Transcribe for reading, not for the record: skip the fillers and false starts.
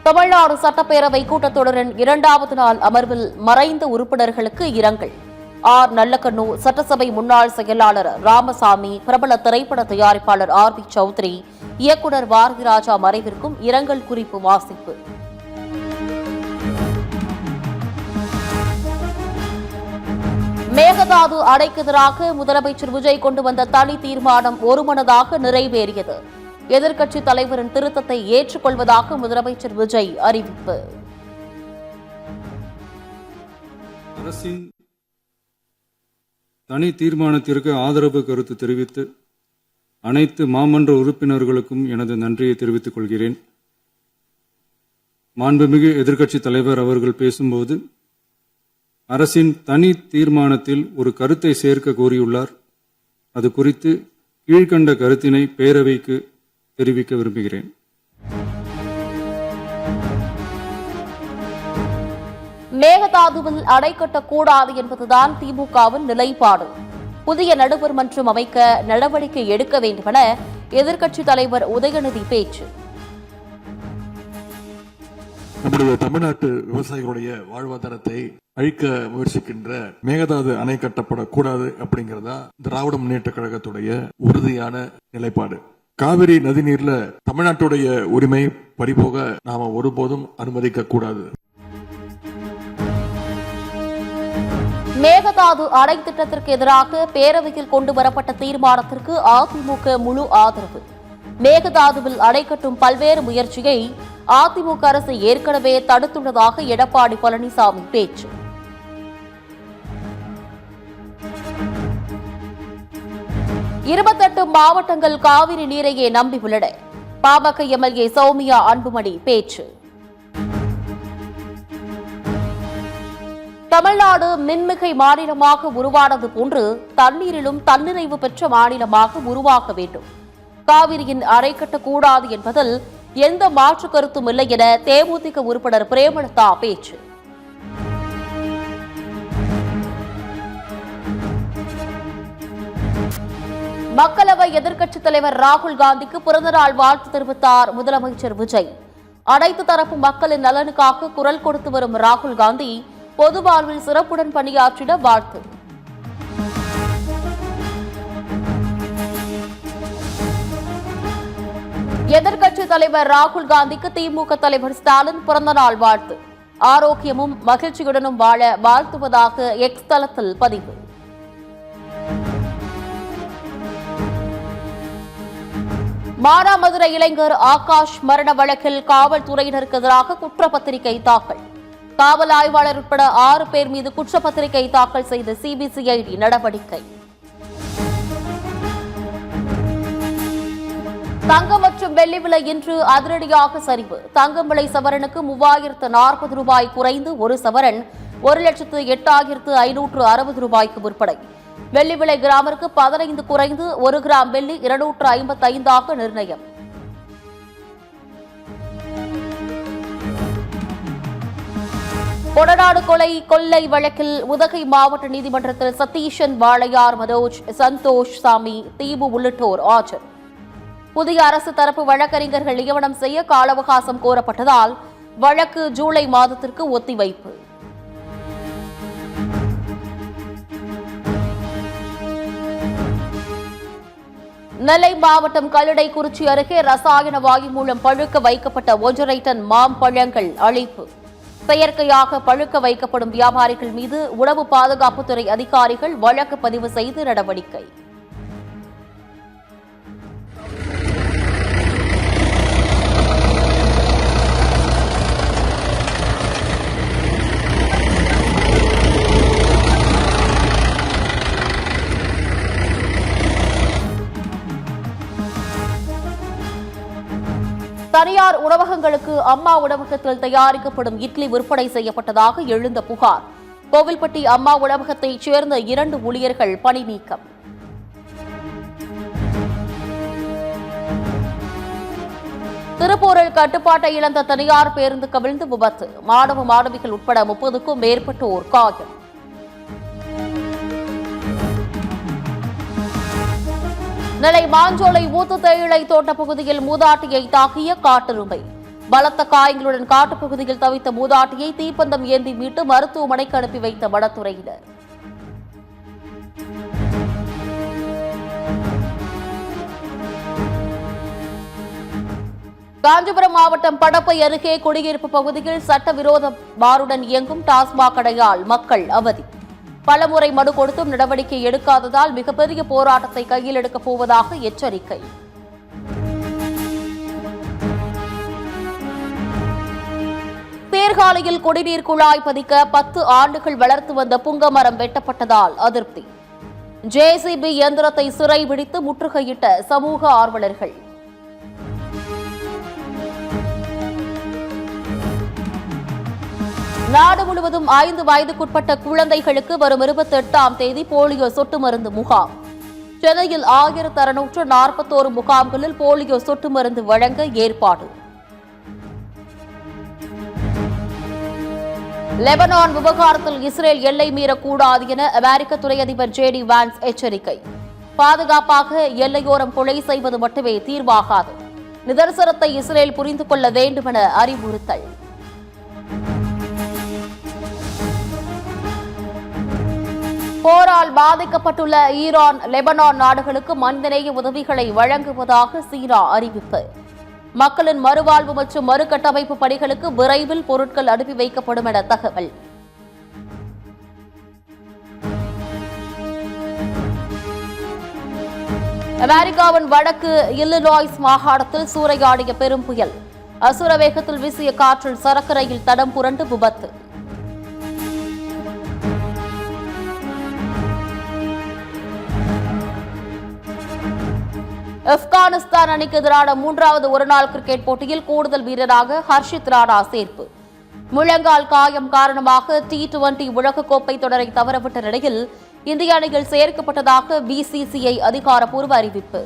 தமிழ்நாடு சட்டப்பேரவை கூட்டத்தொடரின் இரண்டாவது நாள் அமர்வில் மறைந்த உறுப்பினர்களுக்கு இரங்கல். ஆர். நல்லக்கண்ணு, சட்டசபை முன்னாள் செயலாளர் ராமசாமி, பிரபல திரைப்பட தயாரிப்பாளர் ஆர். பி. சௌத்ரி, இயக்குநர் பாரதிராஜா மறைவிற்கும் இரங்கல் குறிப்பு வாசிப்பு. மேகதாது அணைக்கு எதிராக முதலமைச்சர் விஜய் கொண்டு வந்த தனி தீர்மானம் ஒருமனதாக நிறைவேறியது. எதிர்க்கட்சித் தலைவரின் திருத்தத்தை ஏற்றுக்கொள்வதாக முதலமைச்சர் விஜய் அறிவிப்பு. அரசின் தனி தீர்மானத்திற்கு ஆதரவு கருத்து தெரிவித்து அனைத்து மாமன்ற உறுப்பினர்களுக்கும் எனது நன்றியை தெரிவித்துக் கொள்கிறேன். மாண்புமிகு எதிர்க்கட்சித் தலைவர் அவர்கள் பேசும்போது அரசின் தனி தீர்மானத்தில் ஒரு கருத்தை சேர்க்க கோரியுள்ளார். அது குறித்து கீழ்கண்ட கருத்தினை பேரவைக்கு தெரிவிக்க விரும்புகிறேன். மேகதாதுவில் அணை கட்டக்கூடாது என்பதுதான் திமுகவின் நிலைப்பாடு. புதிய நடுவர் மன்றம் அமைக்க நடவடிக்கை எடுக்க வேண்டுமென எதிர்க்கட்சித் தலைவர் உதயநிதி பேச்சு. நம்முடைய தமிழ்நாட்டு விவசாயிகளுடைய வாழ்வாதாரத்தை அழிக்க முயற்சிக்கின்ற மேகதாது அணை கட்டப்படக்கூடாது அப்படிங்கறதா திராவிட முன்னேற்ற கழகத்துடைய உறுதியான நிலைப்பாடு. காவிரி நதிநீர்ல தமிழ்நாட்டுடைய உரிமை பறிபோக நாம ஒருபோதும் அனுமதிக்க கூடாது. மேகதாது அணை திட்டத்திற்கு எதிராக பேரவையில் கொண்டு வரப்பட்ட தீர்மானத்திற்கு அதிமுக முழு ஆதரவு. மேகதாதுவில் அணை கட்டும் பல்வேறு முயற்சியை அதிமுக அரசு ஏற்கனவே தடுத்துள்ளதாக எடப்பாடி பழனிசாமி பேச்சு. இருபத்தெட்டு மாவட்டங்கள் காவிரி நீரையே நம்பியுள்ளன. பாமக எம்எல்ஏ சௌமியா அன்புமணி பேச்சு. தமிழ்நாடு மின்மிகை மாநிலமாக உருவானது போன்று தண்ணீரிலும் தன்னிறைவு பெற்ற மாநிலமாக உருவாக வேண்டும். காவிரியின் அணை கட்டக்கூடாது என்பதில் எந்த மாற்று கருத்தும் இல்லை என தேமுதிக உறுப்பினர் பிரேமலதா பேச்சு. மக்களவை எதிர்க்கட்சித் தலைவர் ராகுல் காந்திக்கு பிறந்தநாள் வாழ்த்து தெரிவித்தார் முதலமைச்சர் விஜய். அனைத்து தரப்பு மக்களின் நலனுக்காக குரல் கொடுத்து வரும் ராகுல் காந்தி பொது வாழ்வில் சிறப்புடன் பணியாற்றிட வாழ்த்து. எதிர்க்கட்சித் தலைவர் ராகுல் காந்திக்கு திமுக தலைவர் ஸ்டாலின் பிறந்தநாள் வாழ்த்து. ஆரோக்கியமும் மகிழ்ச்சியுடனும் வாழ வாழ்த்துவதாக எக்ஸ் தளத்தில் பதிவு. மானாமதுரை இளைஞர் ஆகாஷ் மரண வழக்கில் காவல்துறையினருக்கு எதிராக குற்றப்பத்திரிகை தாக்கல். காவல் ஆய்வாளர் உட்பட 6 பேர் மீது குற்றப்பத்திரிகை தாக்கல் செய்த சிபிசிஐடி நடவடிக்கை. தங்கம் மற்றும் வெள்ளி விலை இன்று அதிரடியாக சரிவு. தங்கம் விலை சவரனுக்கு 3040 ரூபாய் குறைந்து ஒரு சவரன் 1,08,560 ரூபாய்க்கு விற்பனை. வெள்ளி விலை கிராமிற்கு 15 குறைந்து 1 கிராம் வெள்ளி 255 நிர்ணயம். கொடநாடு கொள்ளை வழக்கில் உதகை மாவட்ட நீதிமன்றத்தில் சதீஷன், வாளையார், மனோஜ், சந்தோஷ் சாமி, தீபு உள்ளிட்டோர் ஆஜர். புதிய அரசு தரப்பு வழக்கறிஞர்கள் நியமனம் செய்ய கால அவகாசம் கோரப்பட்டதால் வழக்கு ஜூலை மாதத்திற்கு ஒத்திவைப்பு. நெல்லை மாவட்டம் கல்லடைக்குறிச்சி அருகே ரசாயன வாயு மூலம் பழுக்க வைக்கப்பட்ட 1.5 டன் மாம்பழங்கள் அழிப்பு. செயற்கையாக பழுக்க வைக்கப்படும் வியாபாரிகள் மீது உணவு பாதுகாப்புத்துறை அதிகாரிகள் வழக்கு பதிவு செய்து நடவடிக்கை. தனியார் உணவகங்களுக்கு அம்மா உணவகத்தில் தயாரிக்கப்படும் இட்லி விற்பனை செய்யப்பட்டதாக எழுந்த புகார். கோவில்பட்டி அம்மா உணவகத்தைச் சேர்ந்த 2 ஊழியர்கள் பணி நீக்கம். திருப்பூரில் கட்டுப்பாட்டை இழந்த தனியார் பேருந்து கவிழ்ந்து விபத்து. மாணவ மாணவிகள் உட்பட 30க்கும் மேற்பட்டோர் காயம். நெல்லை மாஞ்சோலை ஊத்து தேயிலை தோட்ட பகுதியில் மூதாட்டியை தாக்கிய காட்டெருமை. பலத்த காயங்களுடன் காட்டுப்பகுதியில் தவித்த மூதாட்டியை தீப்பந்தம் ஏந்தி மீட்டு மருத்துவமனைக்கு அனுப்பி வைத்த வனத்துறையினர். காஞ்சிபுரம் மாவட்டம் படப்பை அருகே குடியிருப்பு பகுதியில் சட்டவிரோத பாருடன் இயங்கும் டாஸ்மாக் கடையால் மக்கள் அவதி. பலமுறை மனு கொடுத்தும் நடவடிக்கை எடுக்காததால் மிகப்பெரிய போராட்டத்தை கையில் எடுக்கப் போவதாக எச்சரிக்கை. சீர்காழியில் குடிநீர் குழாய் பதிக்க 10 ஆண்டுகள் வளர்த்து வந்த புங்கமரம் வெட்டப்பட்டதால் அதிருப்தி. ஜேசிபி இயந்திரத்தை சிறைபிடித்து முற்றுகையிட்ட சமூக ஆர்வலர்கள். நாடு முழுவதும் 5 வயதுக்குட்பட்ட குழந்தைகளுக்கு வரும் 28ஆம் தேதி போலியோ சொட்டு மருந்து முகாம். சென்னையில் 1641 முகாம்களில் போலியோ சொட்டு மருந்து வழங்க ஏற்பாடு. லெபனான் விவகாரத்தில் இஸ்ரேல் எல்லை மீறக்கூடாது என அமெரிக்க துணை அதிபர் JD வான்ஸ் எச்சரிக்கை. பாதுகாப்பாக எல்லையோரம் கொலை செய்வது மட்டுமே தீர்வாகாது. நிதர்சனத்தை இஸ்ரேல் புரிந்து கொள்ள வேண்டும் என அறிவுறுத்தல். போரால் பாதிக்கப்பட்டுள்ள ஈரான், லெபனான் நாடுகளுக்கு மனிதநேய உதவிகளை வழங்குவதாக சீனா அறிவிப்பு. மக்களின் மறுவாழ்வு மற்றும் மறுகட்டமைப்பு பணிகளுக்கு விரைவில் பொருட்கள் அனுப்பி வைக்கப்படும் என தகவல். அமெரிக்காவின் வடக்கு இல்லினாய்ஸ் மாகாணத்தில் சூறையாடிய பெரும் புயல். அசுர வேகத்தில் வீசிய காற்றில் சரக்கு ரயில் தடம் புரண்டு விபத்து. ஆப்கானிஸ்தான் அணிக்கு எதிரான 3வது ஒருநாள் கிரிக்கெட் போட்டியில் கூடுதல் வீரராக ஹர்ஷித் ராணா சேர்ப்பு. முழங்கால் காயம் காரணமாக T20 உலகக்கோப்பை தொடரை தவறவிட்ட நிலையில் இந்திய அணியில் சேர்க்கப்பட்டதாக BCCI அதிகாரப்பூர்வ அறிவிப்பு.